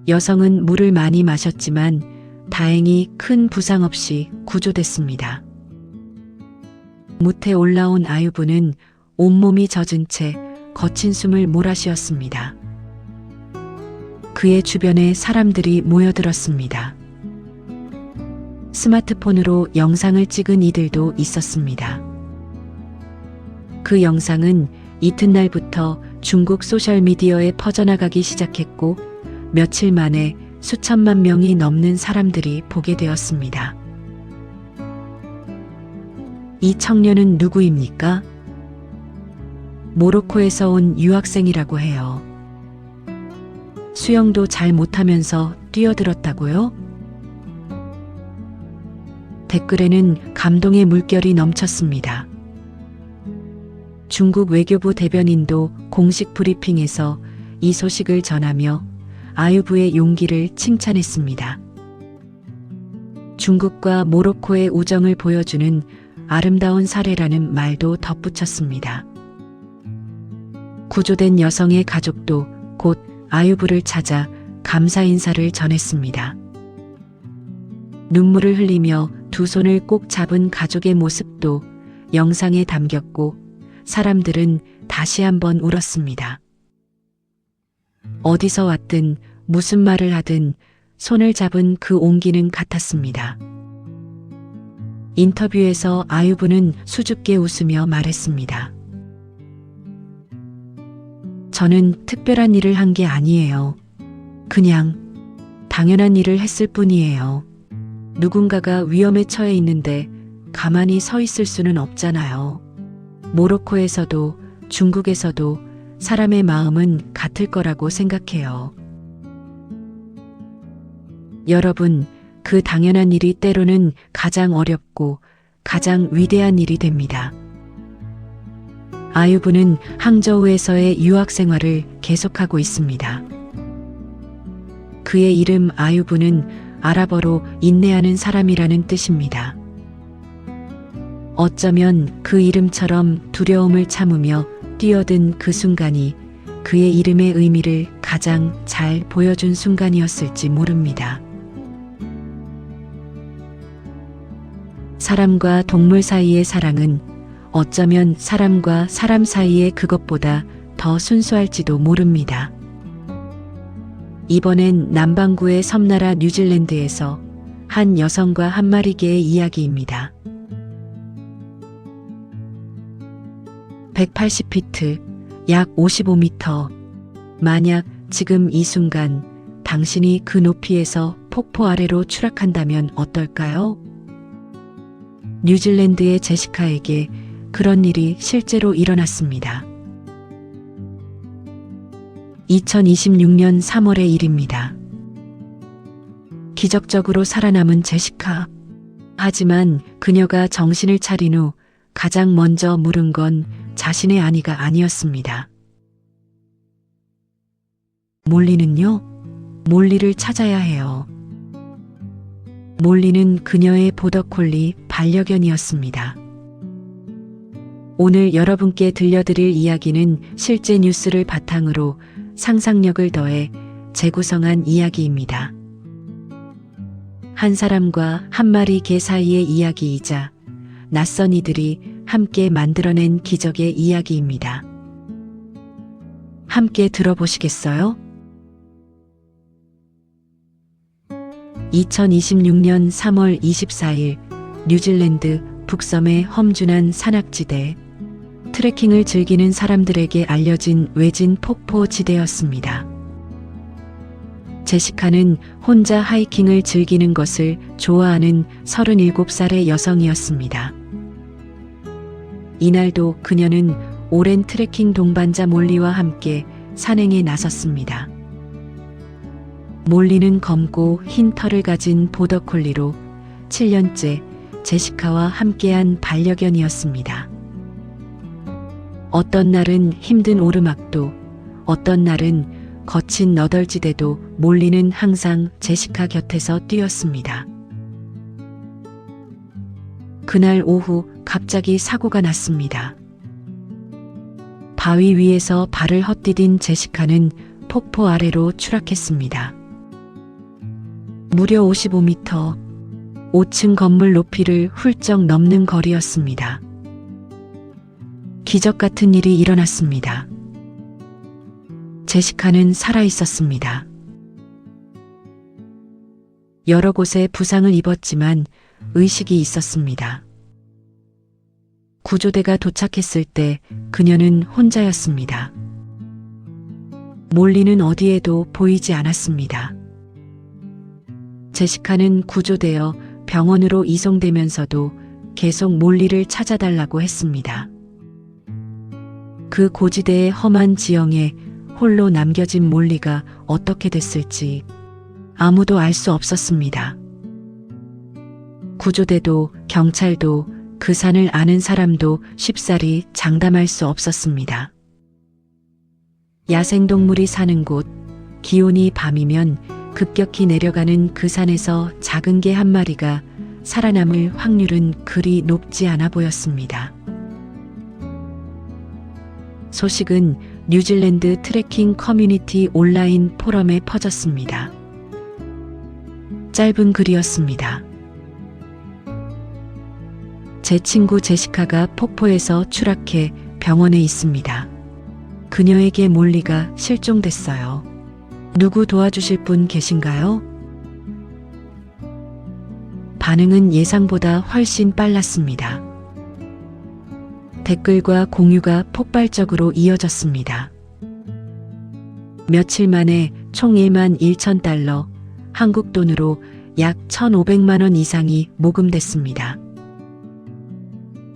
여성은 물을 많이 마셨지만 다행히 큰 부상 없이 구조됐습니다. 무태 올라온 아유부는 온몸이 젖은 채 거친 숨을 몰아쉬었습니다. 그의 주변에 사람들이 모여들었습니다. 스마트폰으로 영상을 찍은 이들도 있었습니다. 그 영상은 이튿날부터 중국 소셜미디어에 퍼져나가기 시작했고 며칠 만에 수천만 명이 넘는 사람들이 보게 되었습니다. 이 청년은 누구입니까? 모로코에서 온 유학생이라고 해요. 수영도 잘 못하면서 뛰어들었다고요? 댓글에는 감동의 물결이 넘쳤습니다. 중국 외교부 대변인도 공식 브리핑에서 이 소식을 전하며 아유부의 용기를 칭찬했습니다. 중국과 모로코의 우정을 보여주는 아름다운 사례라는 말도 덧붙였습니다. 구조된 여성의 가족도 곧 아유부를 찾아 감사 인사를 전했습니다. 눈물을 흘리며 두 손을 꼭 잡은 가족의 모습도 영상에 담겼고 사람들은 다시 한번 울었습니다. 어디서 왔든 무슨 말을 하든 손을 잡은 그 온기는 같았습니다. 인터뷰에서 아유부는 수줍게 웃으며 말했습니다. 저는 특별한 일을 한 게 아니에요. 그냥 당연한 일을 했을 뿐이에요. 누군가가 위험에 처해 있는데 가만히 서 있을 수는 없잖아요. 모로코에서도 중국에서도 사람의 마음은 같을 거라고 생각해요. 여러분, 그 당연한 일이 때로는 가장 어렵고 가장 위대한 일이 됩니다. 아유부는 항저우에서의 유학 생활을 계속하고 있습니다. 그의 이름 아유부는 아랍어로 인내하는 사람이라는 뜻입니다. 어쩌면 그 이름처럼 두려움을 참으며 뛰어든 그 순간이 그의 이름의 의미를 가장 잘 보여준 순간이었을지 모릅니다. 사람과 동물 사이의 사랑은 어쩌면 사람과 사람 사이의 그것보다 더 순수할지도 모릅니다. 이번엔 남반구의 섬나라 뉴질랜드에서 한 여성과 한 마리 개의 이야기입니다. 180피트, 약 55m. 만약 지금 이 순간 당신이 그 높이에서 폭포 아래로 추락한다면 어떨까요? 뉴질랜드의 제시카에게 그런 일이 실제로 일어났습니다. 2026년 3월의 일입니다. 기적적으로 살아남은 제시카. 하지만 그녀가 정신을 차린 후 가장 먼저 물은 건 자신의 아내가 아니었습니다. 몰리는요? 몰리를 찾아야 해요. 몰리는 그녀의 보더콜리 반려견이었습니다. 오늘 여러분께 들려드릴 이야기는 실제 뉴스를 바탕으로 상상력을 더해 재구성한 이야기입니다. 한 사람과 한 마리 개 사이의 이야기이자 낯선 이들이 함께 만들어낸 기적의 이야기입니다. 함께 들어보시겠어요? 2026년 3월 24일 뉴질랜드 북섬의 험준한 산악지대. 트레킹을 즐기는 사람들에게 알려진 외진 폭포 지대였습니다. 제시카는 혼자 하이킹을 즐기는 것을 좋아하는 37살의 여성이었습니다. 이날도 그녀는 오랜 트레킹 동반자 몰리와 함께 산행에 나섰습니다. 몰리는 검고 흰 털을 가진 보더콜리로 7년째 제시카와 함께한 반려견이었습니다. 어떤 날은 힘든 오르막도, 어떤 날은 거친 너덜지대도 몰리는 항상 제시카 곁에서 뛰었습니다. 그날 오후 갑자기 사고가 났습니다. 바위 위에서 발을 헛디딘 제시카는 폭포 아래로 추락했습니다. 무려 55m, 5층 건물 높이를 훌쩍 넘는 거리였습니다. 기적 같은 일이 일어났습니다. 제시카는 살아 있었습니다. 여러 곳에 부상을 입었지만 의식이 있었습니다. 구조대가 도착했을 때 그녀는 혼자였습니다. 몰리는 어디에도 보이지 않았습니다. 제시카는 구조되어 병원으로 이송되면서도 계속 몰리를 찾아달라고 했습니다. 그 고지대의 험한 지형에 홀로 남겨진 몰리가 어떻게 됐을지 아무도 알 수 없었습니다. 구조대도 경찰도 그 산을 아는 사람도 쉽사리 장담할 수 없었습니다. 야생동물이 사는 곳, 기온이 밤이면 급격히 내려가는 그 산에서 작은 개 한 마리가 살아남을 확률은 그리 높지 않아 보였습니다. 소식은 뉴질랜드 트레킹 커뮤니티 온라인 포럼에 퍼졌습니다. 짧은 글이었습니다. 제 친구 제시카가 폭포에서 추락해 병원에 있습니다. 그녀에게 몰리가 실종됐어요. 누구 도와주실 분 계신가요? 반응은 예상보다 훨씬 빨랐습니다. 댓글과 공유가 폭발적으로 이어졌습니다. 며칠 만에 총 1만 1천 달러, 한국 돈으로 약 1,500만 원 이상이 모금됐습니다.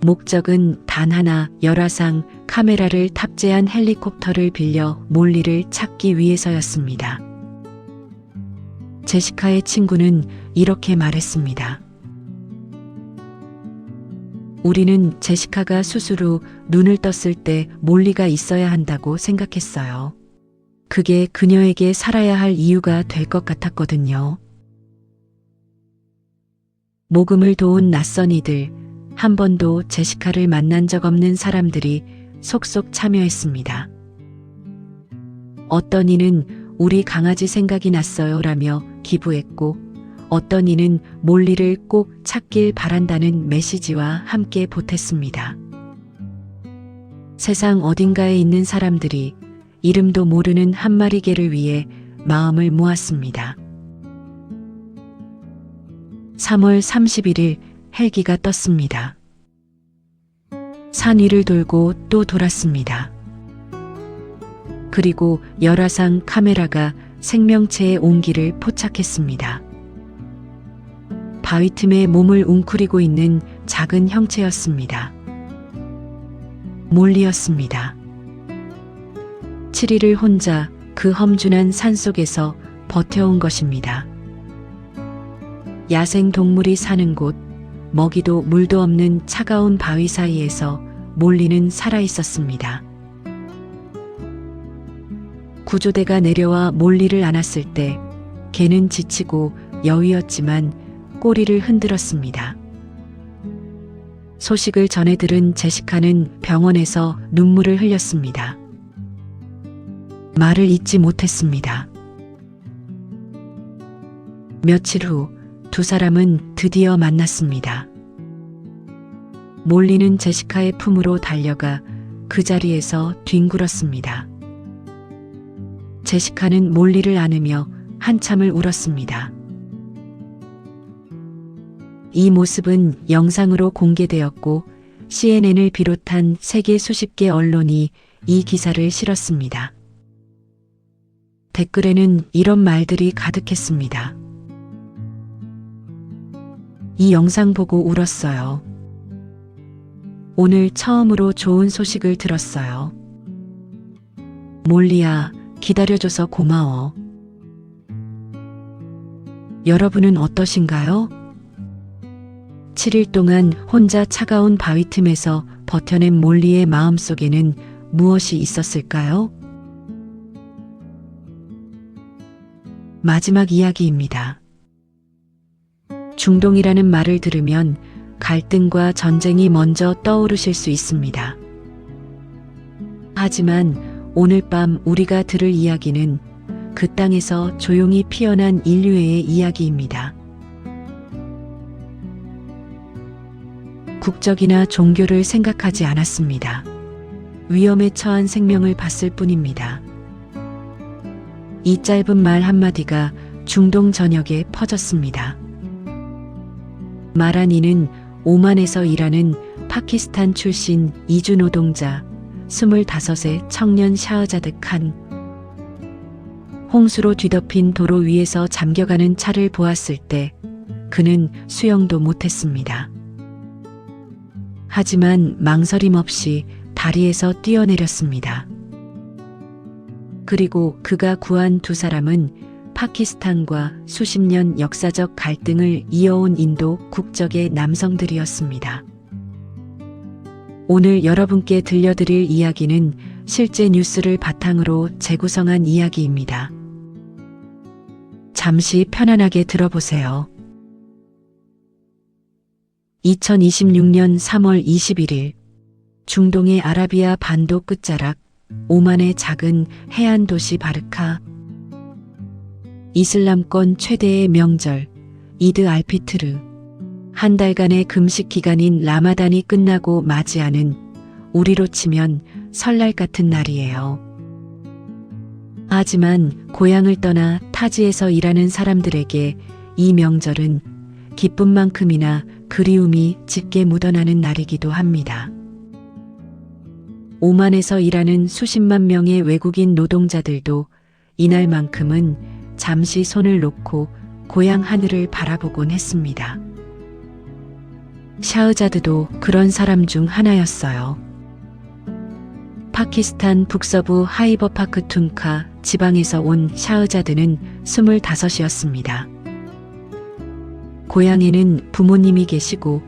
목적은 단 하나, 열화상 카메라를 탑재한 헬리콥터를 빌려 몰리를 찾기 위해서였습니다. 제시카의 친구는 이렇게 말했습니다. 우리는 제시카가 수술 후 눈을 떴을 때 몰리가 있어야 한다고 생각했어요. 그게 그녀에게 살아야 할 이유가 될 것 같았거든요. 모금을 도운 낯선 이들, 한 번도 제시카를 만난 적 없는 사람들이 속속 참여했습니다. 어떤 이는 우리 강아지 생각이 났어요 라며 기부했고, 어떤 이는 몰리를 꼭 찾길 바란다는 메시지와 함께 보탰습니다. 세상 어딘가에 있는 사람들이 이름도 모르는 한 마리 개를 위해 마음을 모았습니다. 3월 31일 헬기가 떴습니다. 산 위를 돌고 또 돌았습니다. 그리고 열화상 카메라가 생명체의 온기를 포착했습니다. 바위 틈에 몸을 웅크리고 있는 작은 형체였습니다. 몰리였습니다. 7일을 혼자 그 험준한 산속에서 버텨온 것입니다. 야생 동물이 사는 곳, 먹이도 물도 없는 차가운 바위 사이에서 몰리는 살아 있었습니다. 구조대가 내려와 몰리를 안았을 때 개는 지치고 여위었지만 꼬리를 흔들었습니다. 소식을 전해 들은 제시카는 병원에서 눈물을 흘렸습니다. 말을 잇지 못했습니다. 며칠 후 두 사람은 드디어 만났습니다. 몰리는 제시카의 품으로 달려가 그 자리에서 뒹굴었습니다. 제시카는 몰리를 안으며 한참을 울었습니다. 이 모습은 영상으로 공개되었고 CNN을 비롯한 세계 수십 개 언론이 이 기사를 실었습니다. 댓글에는 이런 말들이 가득했습니다. 이 영상 보고 울었어요. 오늘 처음으로 좋은 소식을 들었어요. 몰리야, 기다려줘서 고마워. 여러분은 어떠신가요? 7일 동안 혼자 차가운 바위 틈에서 버텨낸 몰리의 마음속에는 무엇이 있었을까요? 마지막 이야기입니다. 중동이라는 말을 들으면 갈등과 전쟁이 먼저 떠오르실 수 있습니다. 하지만 오늘 밤 우리가 들을 이야기는 그 땅에서 조용히 피어난 인류애의 이야기입니다. 국적이나 종교를 생각하지 않았습니다. 위험에 처한 생명을 봤을 뿐입니다. 이 짧은 말 한마디가 중동 전역에 퍼졌습니다. 말한 이는 오만에서 일하는 파키스탄 출신 이주 노동자 25의 청년 샤흐자드 칸. 홍수로 뒤덮인 도로 위에서 잠겨가는 차를 보았을 때 그는 수영도 못했습니다. 하지만 망설임 없이 다리에서 뛰어내렸습니다. 그리고 그가 구한 두 사람은 파키스탄과 수십 년 역사적 갈등을 이어온 인도 국적의 남성들이었습니다. 오늘 여러분께 들려드릴 이야기는 실제 뉴스를 바탕으로 재구성한 이야기입니다. 잠시 편안하게 들어보세요. 2026년 3월 21일 중동의 아라비아 반도 끝자락 오만의 작은 해안 도시 바르카. 이슬람권 최대의 명절 이드 알피트르. 한 달간의 금식 기간인 라마단이 끝나고 맞이하는 우리로 치면 설날 같은 날이에요. 하지만 고향을 떠나 타지에서 일하는 사람들에게 이 명절은 기쁨만큼이나 그리움이 짙게 묻어나는 날이기도 합니다. 오만에서 일하는 수십만 명의 외국인 노동자들도 이날만큼은 잠시 손을 놓고 고향 하늘을 바라보곤 했습니다. 샤흐자드도 그런 사람 중 하나였어요. 파키스탄 북서부 하이버 파크툰카 지방에서 온 샤흐자드는 25이었습니다. 고향에는 부모님이 계시고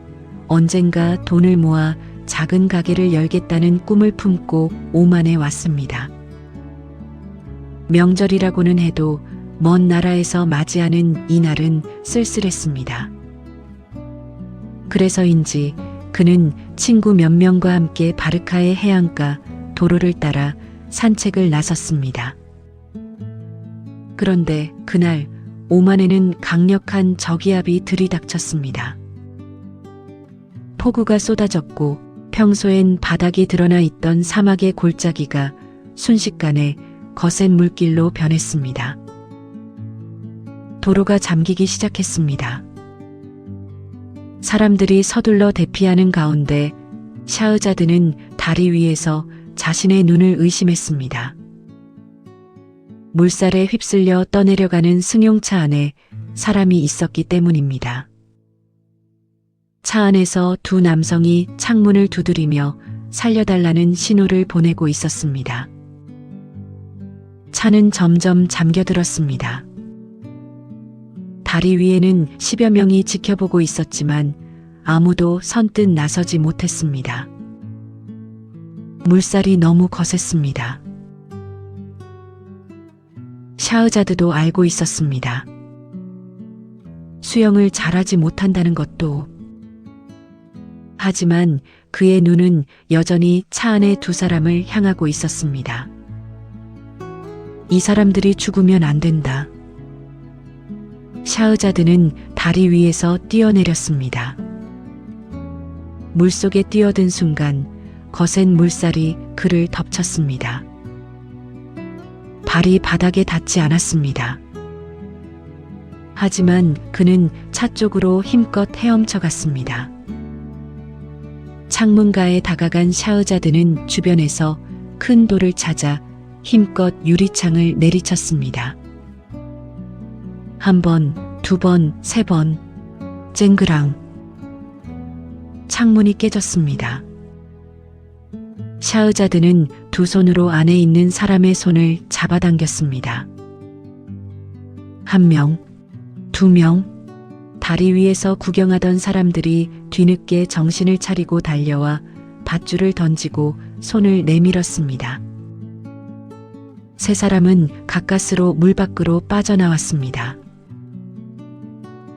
언젠가 돈을 모아 작은 가게를 열겠다는 꿈을 품고 오만에 왔습니다. 명절이라고는 해도 먼 나라에서 맞이하는 이 날은 쓸쓸했습니다. 그래서인지 그는 친구 몇 명과 함께 바르카의 해안가 도로를 따라 산책을 나섰습니다. 그런데 그날 오만에는 강력한 저기압이 들이닥쳤습니다. 폭우가 쏟아졌고 평소엔 바닥이 드러나 있던 사막의 골짜기가 순식간에 거센 물길로 변했습니다. 도로가 잠기기 시작했습니다. 사람들이 서둘러 대피하는 가운데 샤흐자드는 다리 위에서 자신의 눈을 의심했습니다. 물살에 휩쓸려 떠내려가는 승용차 안에 사람이 있었기 때문입니다. 차 안에서 두 남성이 창문을 두드리며 살려달라는 신호를 보내고 있었습니다. 차는 점점 잠겨들었습니다. 다리 위에는 10여 명이 지켜보고 있었지만 아무도 선뜻 나서지 못했습니다. 물살이 너무 거셌습니다. 샤흐자드도 알고 있었습니다. 수영을 잘하지 못한다는 것도. 하지만 그의 눈은 여전히 차 안의 두 사람을 향하고 있었습니다. 이 사람들이 죽으면 안 된다. 샤흐자드는 다리 위에서 뛰어내렸습니다. 물속에 뛰어든 순간 거센 물살이 그를 덮쳤습니다. 발이 바닥에 닿지 않았습니다. 하지만 그는 차 쪽으로 힘껏 헤엄쳐 갔습니다. 창문가에 다가간 샤흐자드는 주변에서 큰 돌을 찾아 힘껏 유리창을 내리쳤습니다. 한 번, 두 번, 세 번. 쨍그랑. 창문이 깨졌습니다. 샤흐자드는 두 손으로 안에 있는 사람의 손을 잡아당겼습니다. 한 명, 두 명. 다리 위에서 구경하던 사람들이 뒤늦게 정신을 차리고 달려와 밧줄을 던지고 손을 내밀었습니다. 세 사람은 가까스로 물 밖으로 빠져나왔습니다.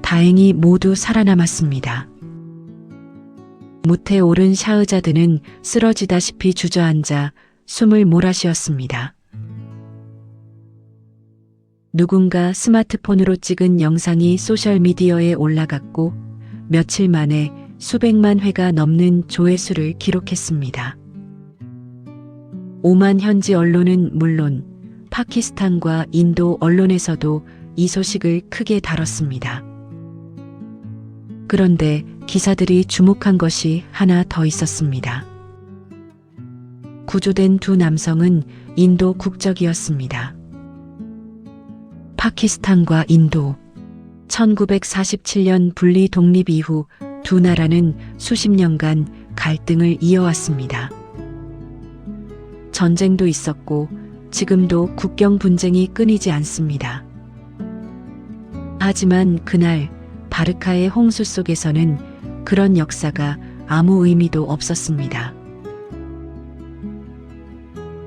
다행히 모두 살아남았습니다. 무태 오른 샤흐자드는 쓰러지다시피 주저앉아 숨을 몰아쉬었습니다. 누군가 스마트폰으로 찍은 영상이 소셜미디어에 올라갔고 며칠 만에 수백만 회가 넘는 조회수를 기록했습니다. 오만 현지 언론은 물론 파키스탄과 인도 언론에서도 이 소식을 크게 다뤘습니다. 그런데 기사들이 주목한 것이 하나 더 있었습니다. 구조된 두 남성은 인도 국적이었습니다. 파키스탄과 인도. 1947년 분리 독립 이후 두 나라는 수십 년간 갈등을 이어왔습니다. 전쟁도 있었고 지금도 국경 분쟁이 끊이지 않습니다. 하지만 그날 바르카의 홍수 속에서는 그런 역사가 아무 의미도 없었습니다.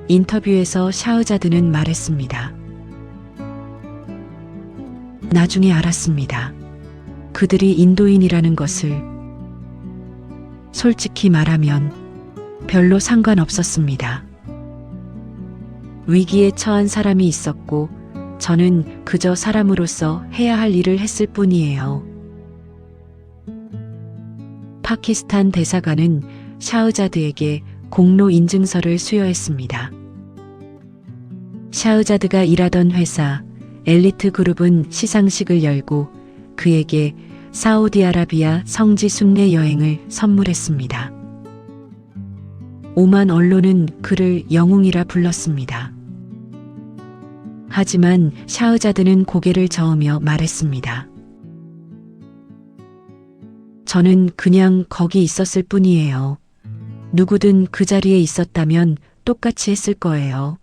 인터뷰에서 샤흐자드는 말했습니다. 나중에 알았습니다. 그들이 인도인이라는 것을. 솔직히 말하면 별로 상관없었습니다. 위기에 처한 사람이 있었고 저는 그저 사람으로서 해야 할 일을 했을 뿐이에요. 파키스탄 대사관은 샤흐자드에게 공로 인증서를 수여했습니다. 샤흐자드가 일하던 회사 엘리트 그룹은 시상식을 열고 그에게 사우디아라비아 성지 순례 여행을 선물했습니다. 오만 언론은 그를 영웅이라 불렀습니다. 하지만 샤흐자드는 고개를 저으며 말했습니다. 저는 그냥 거기 있었을 뿐이에요. 누구든 그 자리에 있었다면 똑같이 했을 거예요.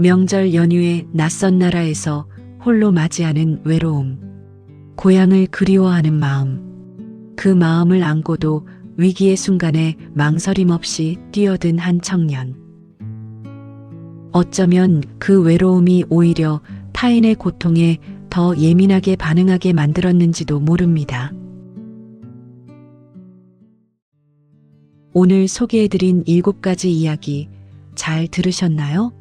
명절 연휴에 낯선 나라에서 홀로 맞이하는 외로움, 고향을 그리워하는 마음, 그 마음을 안고도 위기의 순간에 망설임 없이 뛰어든 한 청년. 어쩌면 그 외로움이 오히려 타인의 고통에 더 예민하게 반응하게 만들었는지도 모릅니다. 오늘 소개해드린 7가지 이야기 잘 들으셨나요?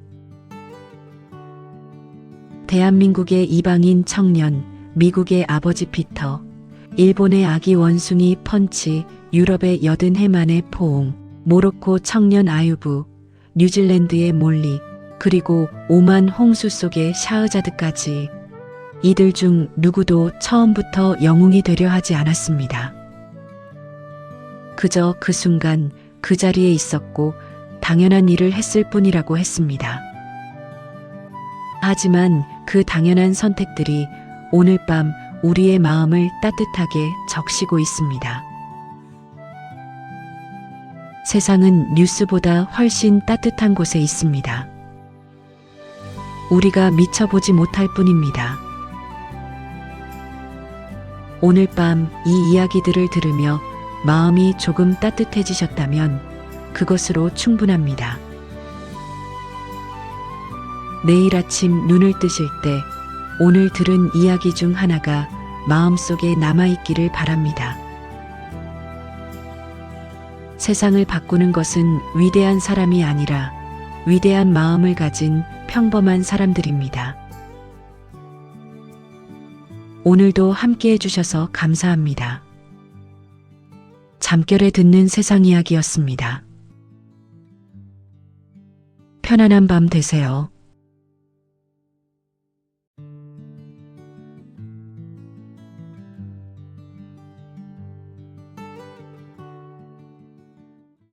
대한민국의 이방인 청년, 미국의 아버지 피터, 일본의 아기 원숭이 펀치, 유럽의 80해 만의 포옹, 모로코 청년 아유브, 뉴질랜드의 몰리, 그리고 오만 홍수 속의 샤흐자드까지 이들 중 누구도 처음부터 영웅이 되려 하지 않았습니다. 그저 그 순간 그 자리에 있었고 당연한 일을 했을 뿐이라고 했습니다. 하지만 그 당연한 선택들이 오늘 밤 우리의 마음을 따뜻하게 적시고 있습니다. 세상은 뉴스보다 훨씬 따뜻한 곳에 있습니다. 우리가 미쳐보지 못할 뿐입니다. 오늘 밤 이 이야기들을 들으며 마음이 조금 따뜻해지셨다면 그것으로 충분합니다. 내일 아침 눈을 뜨실 때 오늘 들은 이야기 중 하나가 마음속에 남아있기를 바랍니다. 세상을 바꾸는 것은 위대한 사람이 아니라 위대한 마음을 가진 평범한 사람들입니다. 오늘도 함께 해주셔서 감사합니다. 잠결에 듣는 세상 이야기였습니다. 편안한 밤 되세요.